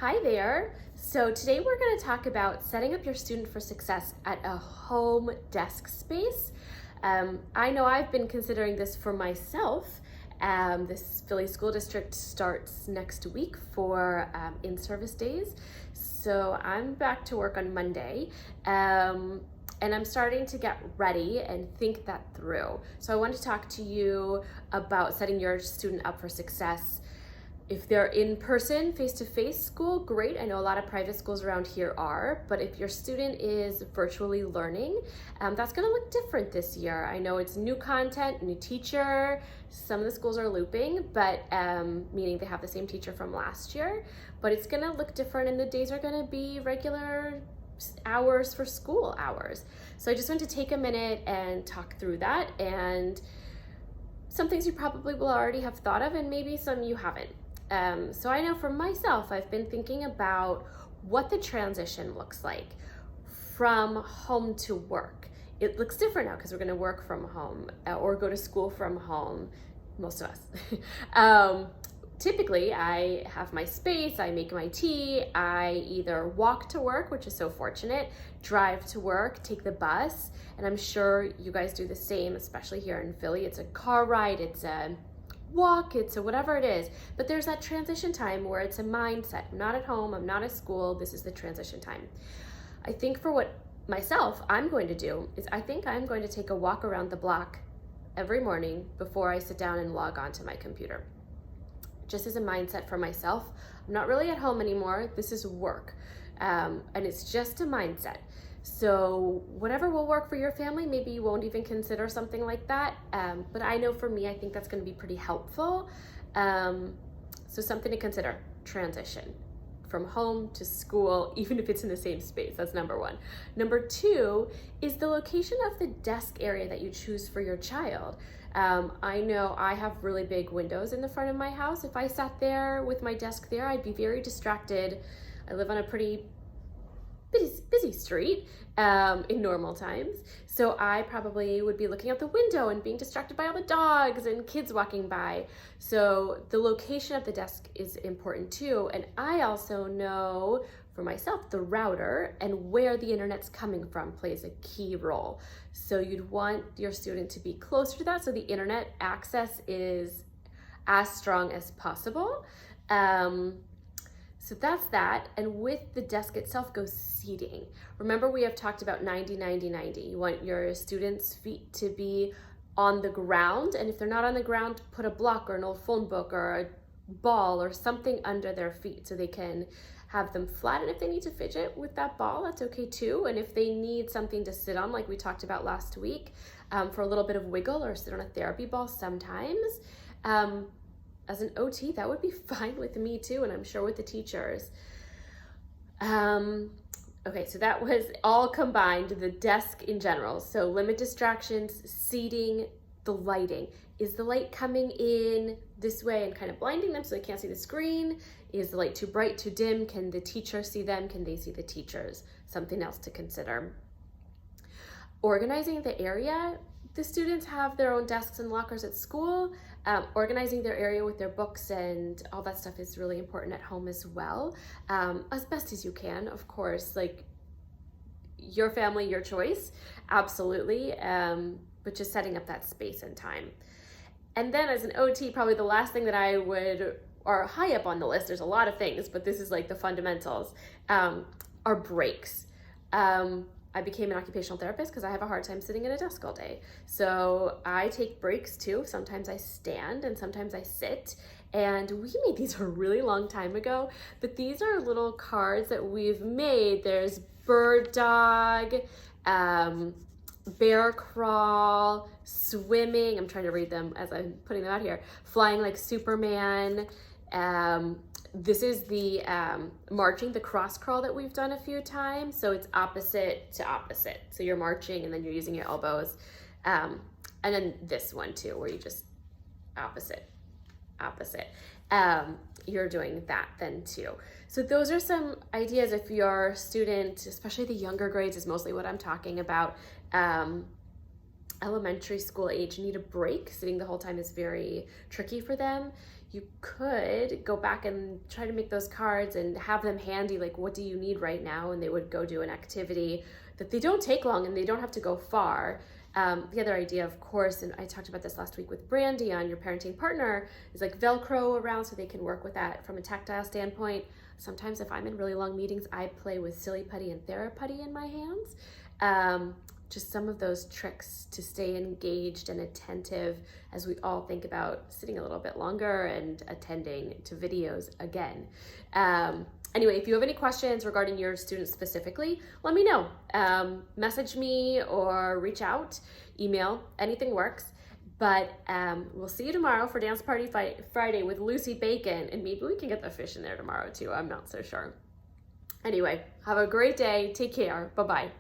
Hi there. So today we're going to talk about setting up your student for success at a home desk space. I know I've been considering this for myself. This Philly School District starts next week for in-service days. So I'm back to work on Monday. And I'm starting to get ready and think that through. So I want to talk to you about setting your student up for success. If they're in person, face-to-face school, great. I know a lot of private schools around here are, but if your student is virtually learning, that's gonna look different this year. I know it's new content, new teacher. Some of the schools are looping, but meaning they have the same teacher from last year, but it's gonna look different and the days are gonna be regular hours for school hours. So I just want to take a minute and talk through that, and some things you probably will already have thought of and maybe some you haven't. So I know for myself, I've been thinking about what the transition looks like from home to work. It looks different now because we're gonna work from home or go to school from home, most of us. Typically, I have my space, I make my tea, I either walk to work, which is so fortunate, drive to work, take the bus, and I'm sure you guys do the same, especially here in Philly. It's a car ride, it's a walk, it's a whatever it is, but there's that transition time where it's a mindset. I'm not at home, I'm not at school, this is the transition time. I think for what myself I'm going to do is I think I'm going to take a walk around the block every morning before I sit down and log onto my computer. Just as a mindset for myself. I'm not really at home anymore, this is work, and it's just a mindset. So whatever will work for your family, maybe you won't even consider something like that. But I know for me, I think that's gonna be pretty helpful. So something to consider, transition from home to school, even if it's in the same space, that's number one. Number two is the location of the desk area that you choose for your child. I know I have really big windows in the front of my house. If I sat there with my desk there, I'd be very distracted. I live on a pretty busy street in normal times. So I probably would be looking out the window and being distracted by all the dogs and kids walking by. So the location of the desk is important too. And I also know for myself, the router and where the internet's coming from plays a key role. So you'd want your student to be closer to that so the internet access is as strong as possible. So that's that, and with the desk itself goes seating. Remember, we have talked about 90-90-90. You want your students' feet to be on the ground, and if they're not on the ground, put a block or an old phone book or a ball or something under their feet so they can have them flat. And if they need to fidget with that ball, that's okay too. And if they need something to sit on, like we talked about last week, for a little bit of wiggle or sit on a therapy ball sometimes, as an OT, that would be fine with me too, and I'm sure with the teachers. Okay, so that was all combined, the desk in general. So limit distractions, seating, the lighting. Is the light coming in this way and kind of blinding them so they can't see the screen? Is the light too bright, too dim? Can the teacher see them? Can they see the teachers? Something else to consider. Organizing the area. The students have their own desks and lockers at school. Organizing their area with their books and all that stuff is really important at home as well, as best as you can, of course. Like, your family, your choice, absolutely, but just setting up that space and time. And then as an OT, probably the last thing that I would, or high up on the list, there's a lot of things, but this is like the fundamentals, are breaks. I became an occupational therapist because I have a hard time sitting at a desk all day. So I take breaks too. Sometimes I stand and sometimes I sit. And we made these a really long time ago, but these are little cards that we've made. There's bird dog, bear crawl, swimming. I'm trying to read them as I'm putting them out here. Flying like Superman. This is the marching, the cross crawl that we've done a few times. So it's opposite to opposite. So you're marching and then you're using your elbows. And then this one too, where you just opposite. You're doing that then too. So those are some ideas if your student, especially the younger grades is mostly what I'm talking about, elementary school age, need a break. Sitting the whole time is very tricky for them. you could go back and try to make those cards and have them handy, like what do you need right now? And they would go do an activity that they don't take long and they don't have to go far. The other idea, of course, and I talked about this last week with Brandy on your parenting partner, is like Velcro around so they can work with that from a tactile standpoint. Sometimes if I'm in really long meetings, I play with Silly Putty and Theraputty in my hands. Just some of those tricks to stay engaged and attentive as we all think about sitting a little bit longer and attending to videos again. Anyway, if you have any questions regarding your students specifically, let me know. Message me or reach out, email, anything works. But we'll see you tomorrow for Dance Party Friday with Lucy Bacon, and maybe we can get the fish in there tomorrow too. I'm not so sure. Anyway, have a great day. Take care. Bye-bye.